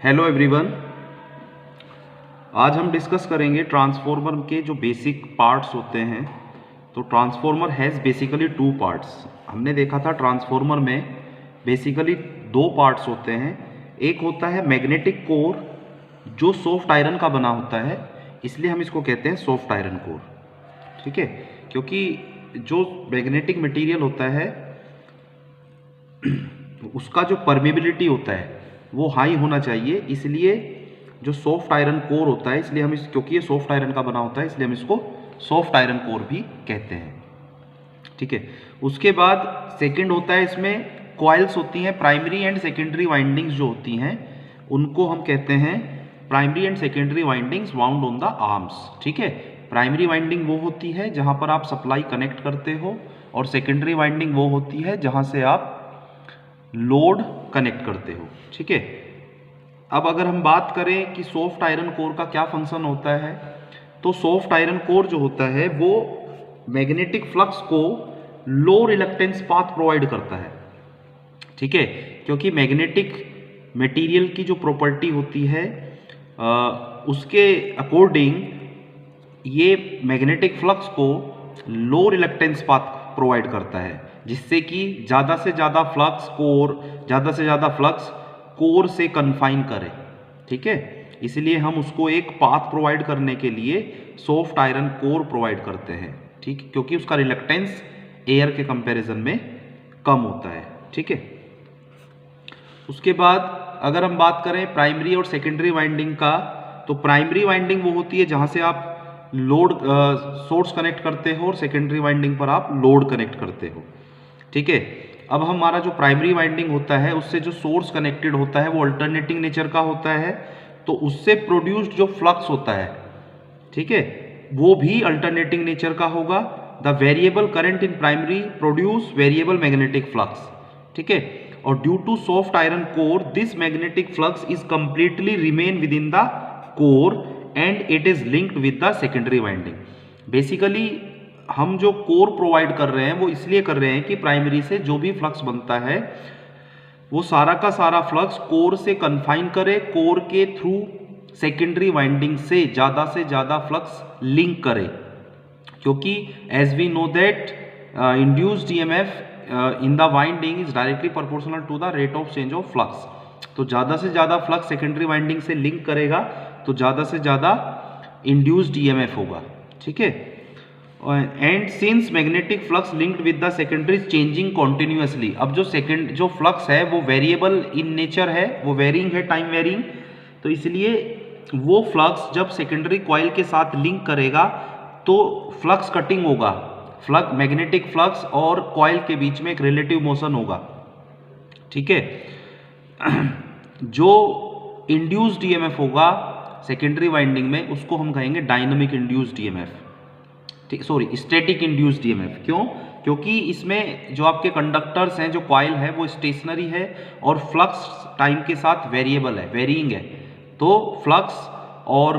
Hello everyone, आज हम discuss करेंगे ट्रांसफॉर्मर के जो बेसिक पार्ट्स होते हैं। तो transformer has basically two parts. हमने देखा था ट्रांसफॉर्मर में बेसिकली दो पार्ट्स होते हैं। एक होता है मैग्नेटिक कोर जो सॉफ्ट आयरन का बना होता है, इसलिए हम इसको कहते हैं सॉफ्ट आयरन कोर। ठीक है, क्योंकि जो मैग्नेटिक मटेरियल होता है उसका जो परमेबिलिटी होता है वो हाई होना चाहिए, इसलिए जो सॉफ्ट आयरन कोर होता है, इसलिए हम इस क्योंकि ये सॉफ्ट आयरन का बना होता है इसलिए हम इसको सॉफ्ट आयरन कोर भी कहते हैं। ठीक है, उसके बाद सेकंड होता है, इसमें कॉइल्स होती हैं, प्राइमरी एंड सेकेंडरी वाइंडिंग्स जो होती हैं उनको हम कहते हैं primary and secondary windings wound on the arms. ठीक है, प्राइमरी वाइंडिंग वो होती है जहां पर आप सप्लाई कनेक्ट करते हो, और सेकेंडरी वाइंडिंग वो होती है जहां से आप लोड कनेक्ट करते हो। ठीक है, अब अगर हम बात करें कि सॉफ्ट आयरन कोर का क्या फंक्शन होता है, तो सॉफ्ट आयरन कोर जो होता है वो मैग्नेटिक फ्लक्स को लो रिलक्टेंस पाथ प्रोवाइड करता है। ठीक है, क्योंकि मैग्नेटिक मटेरियल की जो प्रॉपर्टी होती है उसके अकॉर्डिंग ये मैग्नेटिक फ्लक्स को लो रिलक्टेंस पाथ प्रोवाइड करता है, जिससे कि ज़्यादा से ज़्यादा फ्लक्स कोर से कन्फाइन करे। ठीक है, इसलिए हम उसको एक पाथ प्रोवाइड करने के लिए सॉफ्ट आयरन कोर प्रोवाइड करते हैं। ठीक, क्योंकि उसका रिलक्टेंस एयर के कंपैरिजन में कम होता है। ठीक है, उसके बाद अगर हम बात करें प्राइमरी और सेकेंडरी वाइंडिंग का, तो प्राइमरी वाइंडिंग वो होती है जहां से आप लोड सोर्स कनेक्ट करते हो, और सेकेंडरी वाइंडिंग पर आप लोड कनेक्ट करते हो। ठीक है, अब हमारा जो प्राइमरी वाइंडिंग होता है उससे जो सोर्स कनेक्टेड होता है वो अल्टरनेटिंग नेचर का होता है, तो उससे प्रोड्यूस्ड जो फ्लक्स होता है, ठीक है, वो भी अल्टरनेटिंग नेचर का होगा। The variable current in primary produce variable magnetic flux. ठीक है, और due to soft iron core this magnetic flux is completely remain within the core and it is linked with the secondary winding. Basically हम जो core provide कर रहे हैं वो इसलिए कर रहे हैं कि प्राइमरी से जो भी फ्लक्स बनता है वो सारा का सारा फ्लक्स कोर से कन्फाइन करे, कोर के थ्रू सेकेंडरी वाइंडिंग से ज़्यादा फ्लक्स लिंक करे, क्योंकि as we know that induced EMF in the winding is directly proportional to the rate of change of flux. तो ज़्यादा से ज़्यादा फ्लक्स सेकेंडरी वाइंडिंग से लिंक करेगा तो ज़्यादा से ज़्यादा इंड्यूस्ड ईएमएफ होगा। ठीक है, and since magnetic flux linked with the secondary changing continuously, अब जो फ्लक्स है वो वेरिएबल इन नेचर है, वो वेरिंग है, टाइम वेरिंग, तो इसलिए वो फ्लक्स जब सेकेंडरी कॉइल के साथ लिंक करेगा तो फ्लक्स कटिंग होगा, मैग्नेटिक फ्लक्स और कॉइल के बीच में एक रिलेटिव मोशन होगा। ठीक है, जो इंड्यूस्ड ईएमएफ होगा सेकेंडरी वाइंडिंग में उसको हम कहेंगे डायनामिक इंड्यूस्ड ईएमएफ। ठीक, सॉरी, स्टैटिक इंड्यूस्ड ईएमएफ। क्यों? क्योंकि इसमें जो आपके कंडक्टर्स हैं, जो कॉइल है वो स्टेशनरी है और फ्लक्स टाइम के साथ वेरिएबल है, वेरिंग है, तो फ्लक्स और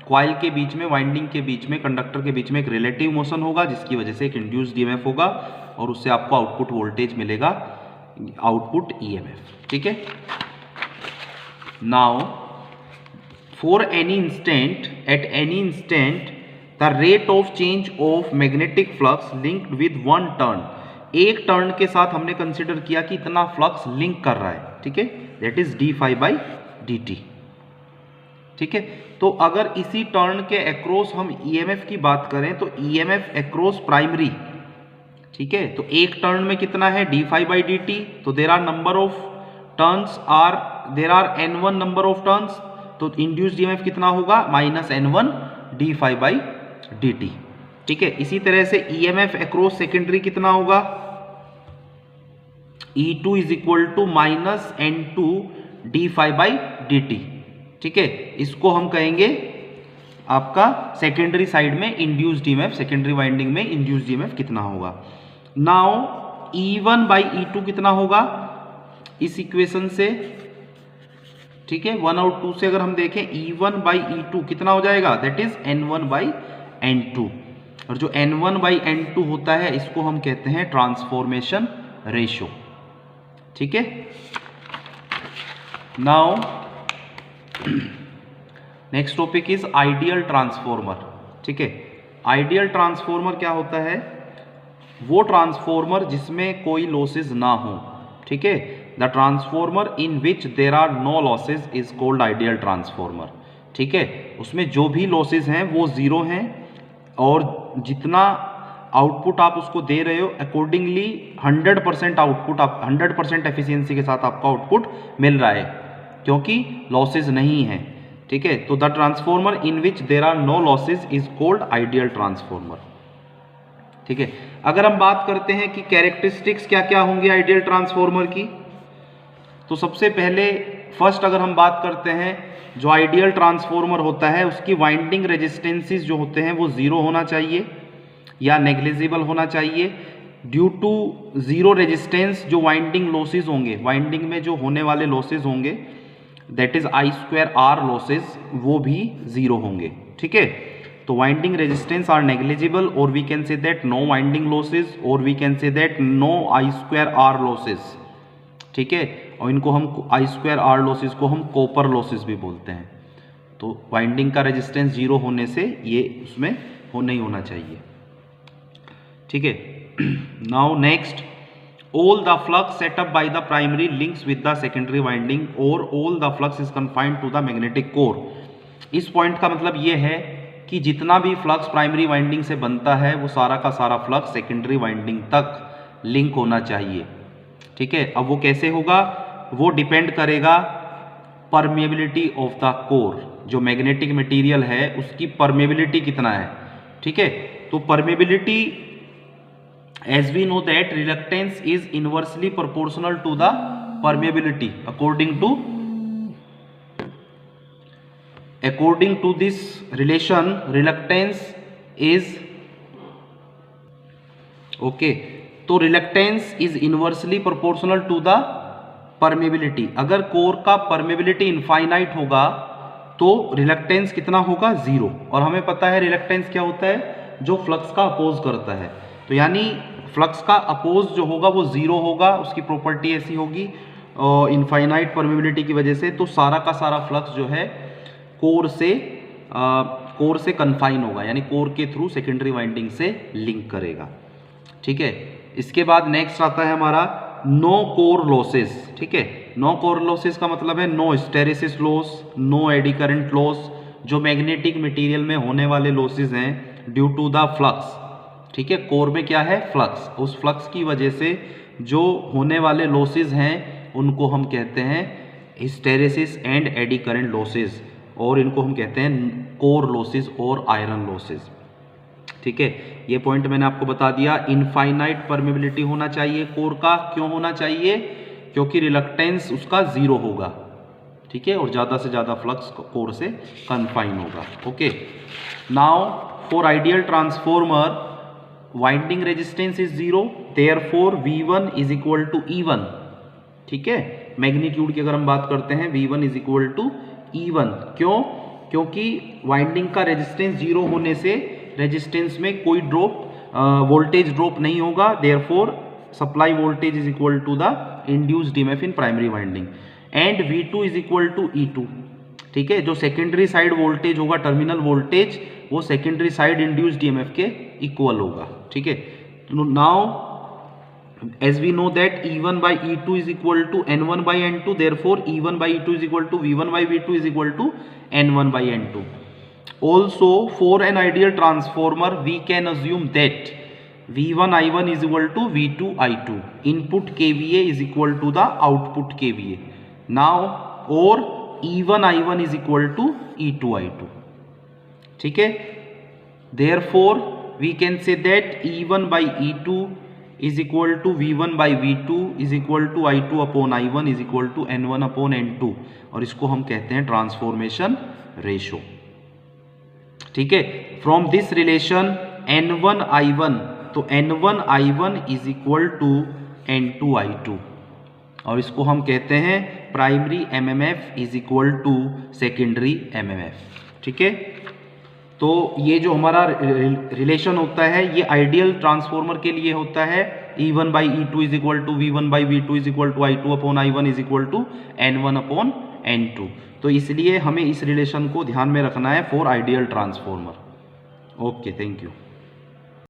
कॉइल के बीच में, वाइंडिंग के बीच में, कंडक्टर के बीच में एक रिलेटिव मोशन होगा, जिसकी वजह से एक इंड्यूस्ड ईएमएफ होगा और उससे आपको आउटपुट वोल्टेज मिलेगा, आउटपुट ईएमएफ। ठीक है, now for any instant, at any instant the rate of change of magnetic flux linked with one turn, एक टर्न के साथ हमने कंसिडर किया कि इतना फ्लक्स लिंक कर रहा है। ठीक है, दैट इज d∅/dt। ठीक है, तो अगर इसी टर्न के अक्रॉस हम ईएमएफ की बात करें तो ईएमएफ अक्रॉस प्राइमरी, ठीक है, तो एक टर्न में कितना है d∅/dt, तो there are number of turns there are n1 number of turns, तो इंड्यूस्ड ईएमएफ कितना होगा -n1 d∅/dt। ठीक है, इसी तरह से ईएमएफ अक्रॉस सेकेंडरी कितना होगा, E2 is equal to -n2 d∅/dt। ठीक है, इसको हम कहेंगे आपका सेकेंडरी साइड में इंड्यूस्ड ईएमएफ, सेकेंडरी वाइंडिंग में इंड्यूस्ड ईएमएफ कितना होगा। नाउ E1/E2 कितना होगा इस इक्वेशन से, ठीक है, 1 और 2 से अगर हम देखें E1/E2 कितना हो जाएगा, दैट इज N1/N2, और जो N1/N2 होता है इसको हम कहते हैं ट्रांसफॉर्मेशन रेशियो। ठीक है, now next topic is ideal transformer. ठीक है, आइडियल ट्रांसफॉर्मर क्या होता है? वो ट्रांसफॉर्मर जिसमें कोई लॉसेस ना हो। ठीक है, the transformer in which there are no losses is called ideal transformer. ठीक है, उसमें जो भी लॉसेज हैं वो जीरो हैं और जितना आउटपुट आप उसको दे रहे हो अकॉर्डिंगली 100% आउटपुट, आप 100% एफिशिएंसी के साथ आपका आउटपुट मिल रहा है क्योंकि लॉसेज नहीं है। ठीक है, तो the transformer in which there are no losses is called ideal transformer. ठीक है, अगर हम बात करते हैं कि कैरेक्टरिस्टिक्स क्या क्या होंगी आइडियल ट्रांसफॉर्मर की, तो सबसे पहले फर्स्ट अगर हम बात करते हैं, जो आइडियल ट्रांसफॉर्मर होता है उसकी वाइंडिंग रेजिस्टेंसेस जो होते हैं वो जीरो होना चाहिए या नेग्लिजिबल होना चाहिए। ड्यू टू जीरो रेजिस्टेंस जो वाइंडिंग लॉसेज होंगे, वाइंडिंग में जो होने वाले लॉसेज होंगे दैट इज I2R लॉसेज, वो भी जीरो होंगे। ठीक है, तो वाइंडिंग रेजिस्टेंस आर नेग्लिजिबल और we can say that no winding losses और we can say that no I2R losses. ठीक है, और इनको हम I2R लॉसेज को हम कॉपर लॉसेज भी बोलते हैं। तो वाइंडिंग का रेजिस्टेंस जीरो होने से ये उसमें नहीं होना चाहिए। ठीक है, now next, all the flux set up by the primary links with the secondary winding or all the flux is confined to the magnetic core। इस पॉइंट का मतलब ये है कि जितना भी फ्लक्स प्राइमरी वाइंडिंग से बनता है वो सारा का सारा फ्लक्स सेकेंडरी वाइंडिंग तक लिंक होना चाहिए। ठीक है, अब वो कैसे होगा? वो डिपेंड करेगा परमेबिलिटी ऑफ द कोर, जो मैग्नेटिक मटेरियल है उसकी परमेबिलिटी कितना है। ठीक है, तो permeability as we know that reluctance is inversely proportional to the permeability according to this relation reluctance is okay, तो reluctance is inversely proportional to the permeability। अगर कोर का परमेबिलिटी इनफाइनाइट होगा तो रिलक्टेंस कितना होगा? जीरो। और हमें पता है रिलक्टेंस क्या होता है? जो फ्लक्स का अपोज करता है। तो यानी फ्लक्स का अपोज जो होगा वो जीरो होगा, उसकी प्रॉपर्टी ऐसी होगी इनफाइनाइट परमेबिलिटी की वजह से। तो सारा का सारा फ्लक्स जो है कोर से कन्फाइन होगा, यानी कोर के थ्रू सेकेंडरी वाइंडिंग से लिंक करेगा। ठीक है, इसके बाद नेक्स्ट आता है हमारा नो कोर लॉसेस। ठीक है, नो कोर लॉसेस का मतलब है no hysteresis loss, no eddy current loss, जो मैग्नेटिक मटेरियल में होने वाले लॉसेस हैं ड्यू टू द फ्लक्स। ठीक है, कोर में क्या है? फ्लक्स। उस फ्लक्स की वजह से जो होने वाले लॉसेज हैं उनको हम कहते हैं hysteresis and eddy current losses, और इनको हम कहते हैं कोर लॉसेज और आयरन लॉसेज। ठीक है, ये पॉइंट मैंने आपको बता दिया। इनफाइनाइट परमेबिलिटी होना चाहिए कोर का। क्यों होना चाहिए? क्योंकि रिलक्टेंस उसका जीरो होगा। ठीक है, और ज़्यादा से ज़्यादा फ्लक्स कोर से कन्फाइन होगा। Okay, now for ideal transformer winding resistance is zero, therefore V1 is equal to E1। ठीक है, मैग्नीट्यूड की अगर हम बात करते हैं V1 is equal to E1। क्यों? क्योंकि वाइंडिंग का रेजिस्टेंस जीरो होने से रेजिस्टेंस में कोई वोल्टेज ड्रॉप नहीं होगा, therefore supply voltage is equal to the induced EMF in primary winding and V2 is equal to E2। ठीक है, जो सेकेंडरी साइड वोल्टेज होगा, टर्मिनल वोल्टेज, वो सेकेंडरी साइड इंड्यूस्ड ईएमएफ के इक्वल होगा। ठीक है, तो now as we know that E1 by E2 is equal to N1 by N2, therefore E1 by E2 is equal to V1 by V2 is equal to N1 by N2. Also, for an ideal transformer, we can assume that V1 I1 is equal to V2 I2. Input kVA is equal to the output kVA. Now, or E1 I1 is equal to E2 I2. ठीक है, therefore we can say that E1 by E2 is equal to V1 by V2 is equal to I2 upon I1 is equal to N1 upon N2, और इसको हम कहते हैं transformation ratio. ठीक है, from this relation N1 I1, तो N1 I1 is equal to N2 I2, और इसको हम कहते हैं primary MMF is equal to secondary MMF। ठीक है, तो ये जो हमारा रिलेशन होता है ये आइडियल ट्रांसफॉर्मर के लिए होता है। E1 by E2 is equal to V1 by V2 is equal to I2 upon I1 is equal to N1 upon N2। तो इसलिए हमें इस रिलेशन को ध्यान में रखना है for ideal transformer. Okay, thank you.